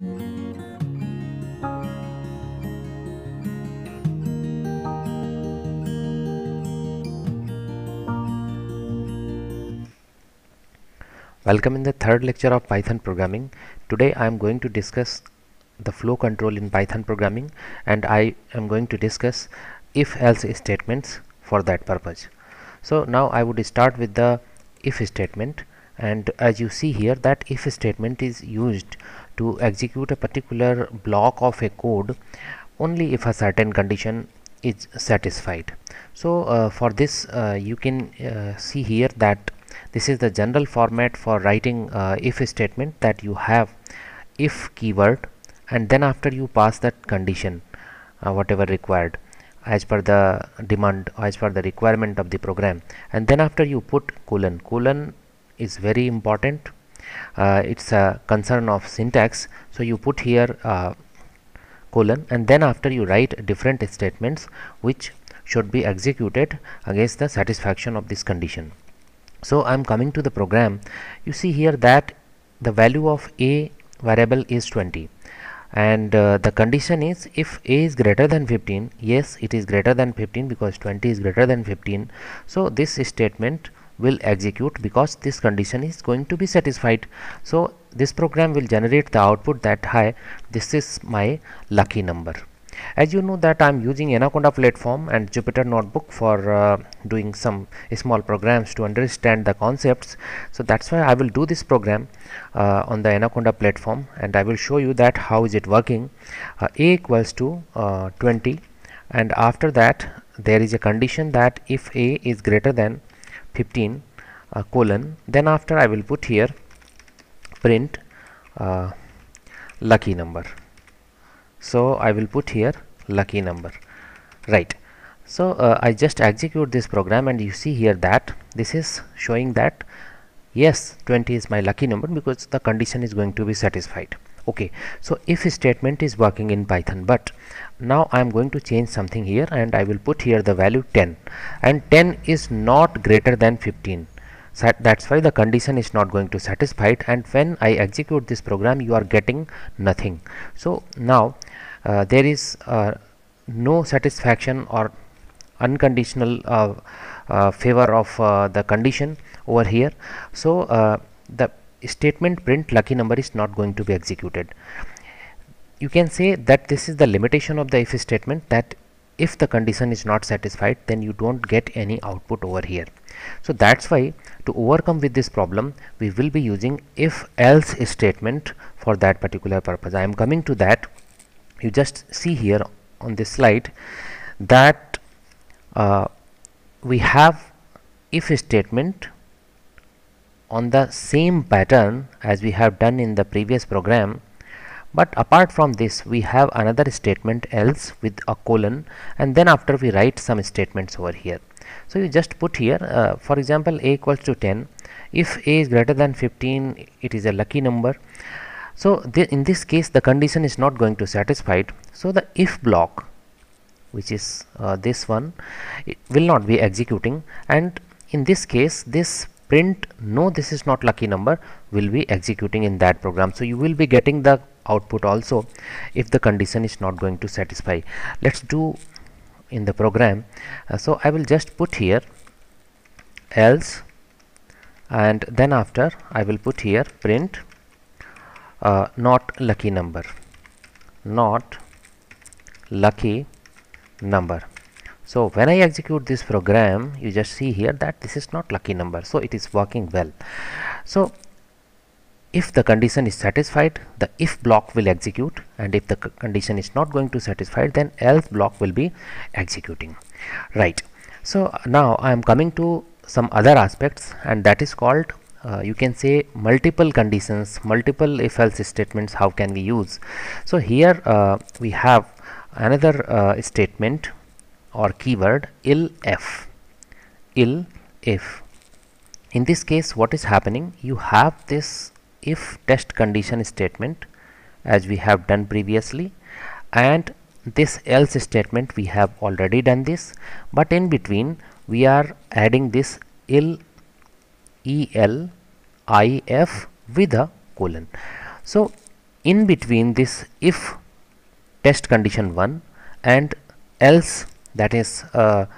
Welcome in the third lecture of Python programming. Today I am going to discuss the flow control in Python programming, and I am going to discuss if-else statements for that purpose. So now I would start with the if statement, and as you see here, that if statement is used to execute a particular block of a code only if a certain condition is satisfied. So for this you can see here that this is the general format for writing if statement, that you have if keyword and then after you pass that condition whatever required as per the demand, as per the requirement of the program, and then after you put colon. Colon is very important. It's a concern of syntax, so you put here colon, and then after you write different statements which should be executed against the satisfaction of this condition. So I am coming to the program. You see here that the value of a variable is 20, and the condition is if a is greater than 15. Yes, it is greater than 15 because 20 is greater than 15. So this statement will execute because this condition is going to be satisfied. So this program will generate the output that, hi, this is my lucky number. As you know that I am using Anaconda platform and Jupyter Notebook for doing some small programs to understand the concepts. So that's why I will do this program on the Anaconda platform, and I will show you that how is it working. A equals to 20, and after that there is a condition that if a is greater than 15 colon, then after I will put here print lucky number. So I will put here lucky number, right? So I just execute this program, and you see here that this is showing that yes, 20 is my lucky number because the condition is going to be satisfied. Okay, so if statement is working in Python, but now I am going to change something here, and I will put here the value 10, and 10 is not greater than 15. So that's why the condition is not going to satisfy it, and when I execute this program you are getting nothing. So now there is no satisfaction or unconditional favor of the condition over here. So the statement print lucky number is not going to be executed. You can say that this is the limitation of the if statement, that if the condition is not satisfied then you don't get any output over here. So that's why to overcome with this problem we will be using if else statement for that particular purpose. I am coming to that. You just see here on this slide that we have if statement on the same pattern as we have done in the previous program, but apart from this we have another statement else with a colon, and then after we write some statements over here. So you just put here for example a equals to 10. If a is greater than 15 it is a lucky number. So in this case the condition is not going to satisfy. So the if block, which is this one, it will not be executing, and in this case this print no, this is not lucky number will be executing in that program. So you will be getting the output also if the condition is not going to satisfy. Let's do in the program. So I will just put here else, and then after I will put here print not lucky number, not lucky number. So when I execute this program you just see here that this is not lucky number, so it is working well. So if the condition is satisfied the if block will execute, and if the condition is not going to satisfy then else block will be executing, right? So now I am coming to some other aspects, and that is called you can say multiple conditions, multiple if else statements. How can we use? So here we have another statement or keyword if. In this case what is happening, you have this if test condition statement as we have done previously, and this else statement we have already done this, but in between we are adding this elif with a colon. So in between this if test condition 1 and else, that is a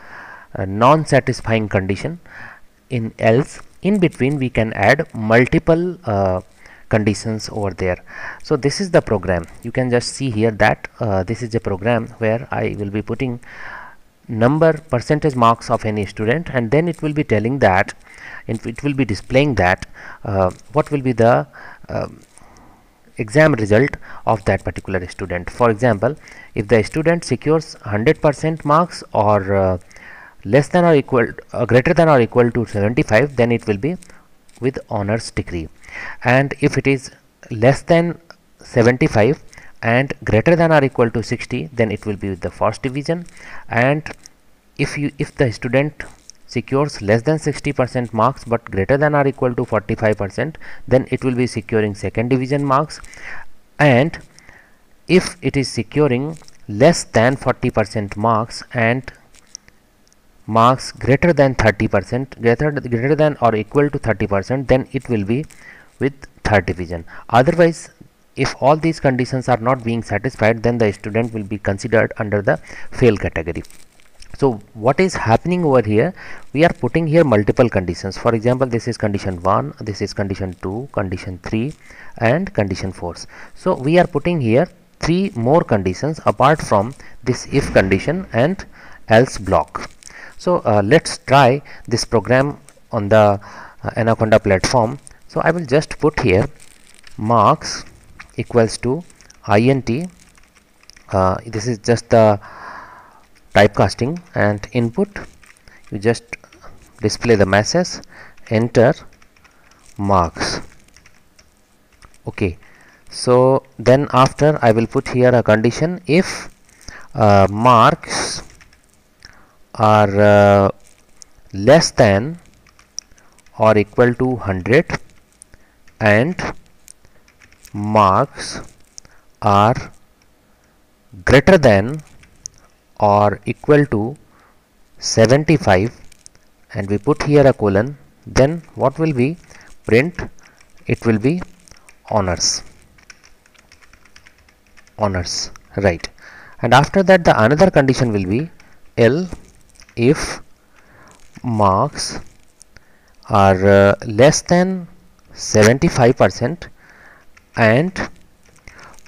non-satisfying condition, in else, in between we can add multiple conditions over there. So this is the program. You can just see here that this is a program where I will be putting percentage marks of any student, and then it will be telling that, it will be displaying that what will be the exam result of that particular student. For example, if the student secures 100% marks, or less than or equal greater than or equal to 75, then it will be with honors degree, and if it is less than 75 and greater than or equal to 60, then it will be with the first division. And if the student secures less than 60% marks but greater than or equal to 45%, then it will be securing second division marks. And if it is securing less than 40% marks and marks greater than 30%, greater than or equal to 30%, then it will be with third division. Otherwise, if all these conditions are not being satisfied, then the student will be considered under the fail category. So what is happening over here, we are putting here multiple conditions. For example, this is condition 1, this is condition 2, condition 3 and condition 4. So we are putting here 3 more conditions apart from this if condition and else block. So let's try this program on the Anaconda platform. So I will just put here marks equals to int, this is just the typecasting, and input, you just display the message, enter marks. Okay, so then after I will put here a condition, if marks are less than or equal to 100 and marks are greater than or equal to 75, and we put here a colon, then what will be print, it will be honors, right. And after that the another condition will be if marks are less than 75% and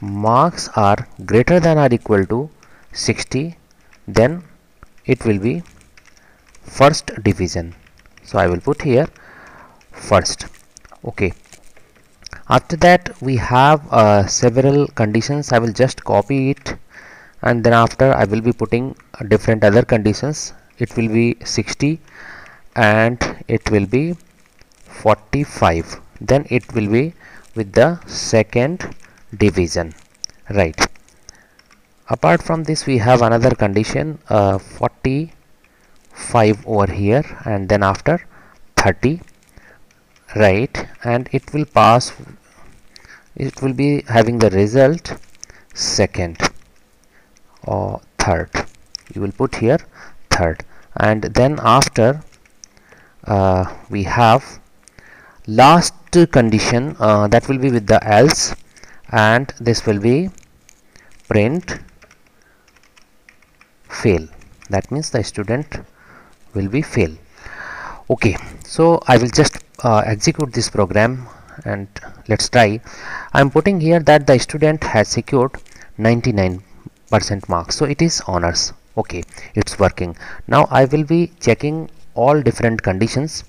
marks are greater than or equal to 60, then it will be first division. So I will put here first. Okay, after that we have several conditions. I will just copy it, and then after I will be putting different other conditions. It will be 60 and it will be 45, then it will be with the second division, right. Apart from this we have another condition 45 over here, and then after 30, right, and it will pass, it will be having the result second or third, you will put here third. And then after we have last condition, that will be with the else, and this will be print fail, that means the student will be fail. Okay, so I will just execute this program and let's try. I am putting here that the student has secured 99% marks, so it is honors. Okay, it's working. Now I will be checking all different conditions.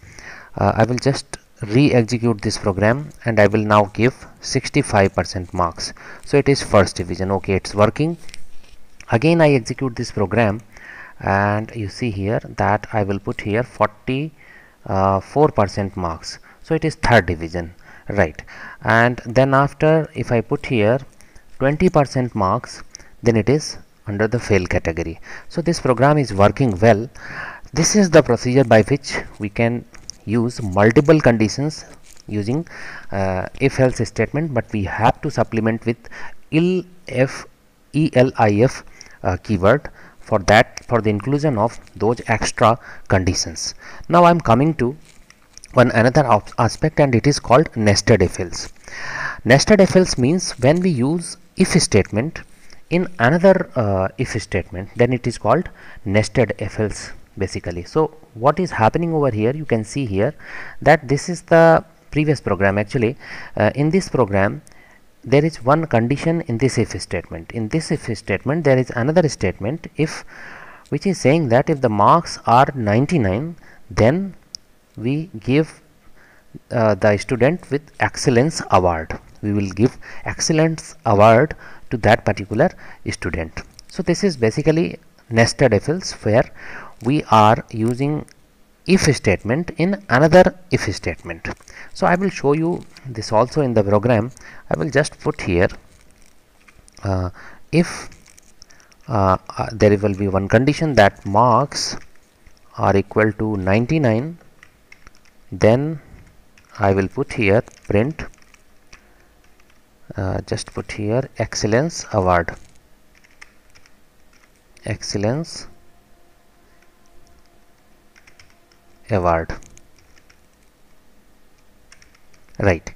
I will just re-execute this program and I will now give 65% marks, so it is first division. Okay, it's working. Again I execute this program and you see here that I will put here 44% marks, so it is third division, right. And then after if I put here 20% marks, then it is under the fail category. So this program is working well. This is the procedure by which we can use multiple conditions using if else statement, but we have to supplement with elif keyword for that, for the inclusion of those extra conditions. Now I am coming to one another aspect, and it is called nested if else. Nested if else means when we use if statement in another if statement, then it is called nested if else basically. So what is happening over here, you can see here that this is the previous program. Actually in this program there is one condition in this if statement. In this if statement there is another statement if, which is saying that if the marks are 99, then we give the student with excellence award. We will give excellence award to that particular student. So this is basically nested if else, where we are using if statement in another if statement. So I will show you this also in the program. I will just put here if there will be one condition that marks are equal to 99, then I will put here print just put here excellence award, excellence award, right.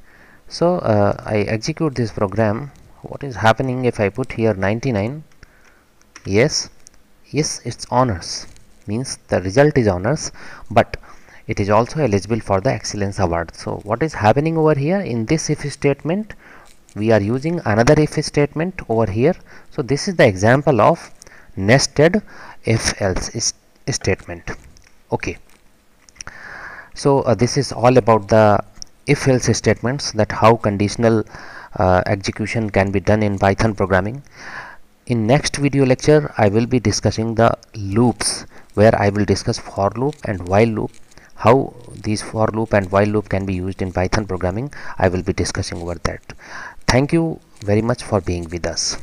So I execute this program. What is happening if I put here 99? Yes, it's honors, means the result is honors, but it is also eligible for the excellence award. So what is happening over here in this if statement, we are using another if statement over here. So this is the example of nested if else statement. Okay, so this is all about the if else statements, that how conditional execution can be done in Python programming. In next video lecture I will be discussing the loops, where I will discuss for loop and while loop. How these for loop and while loop can be used in Python programming, I will be discussing over that. Thank you very much for being with us.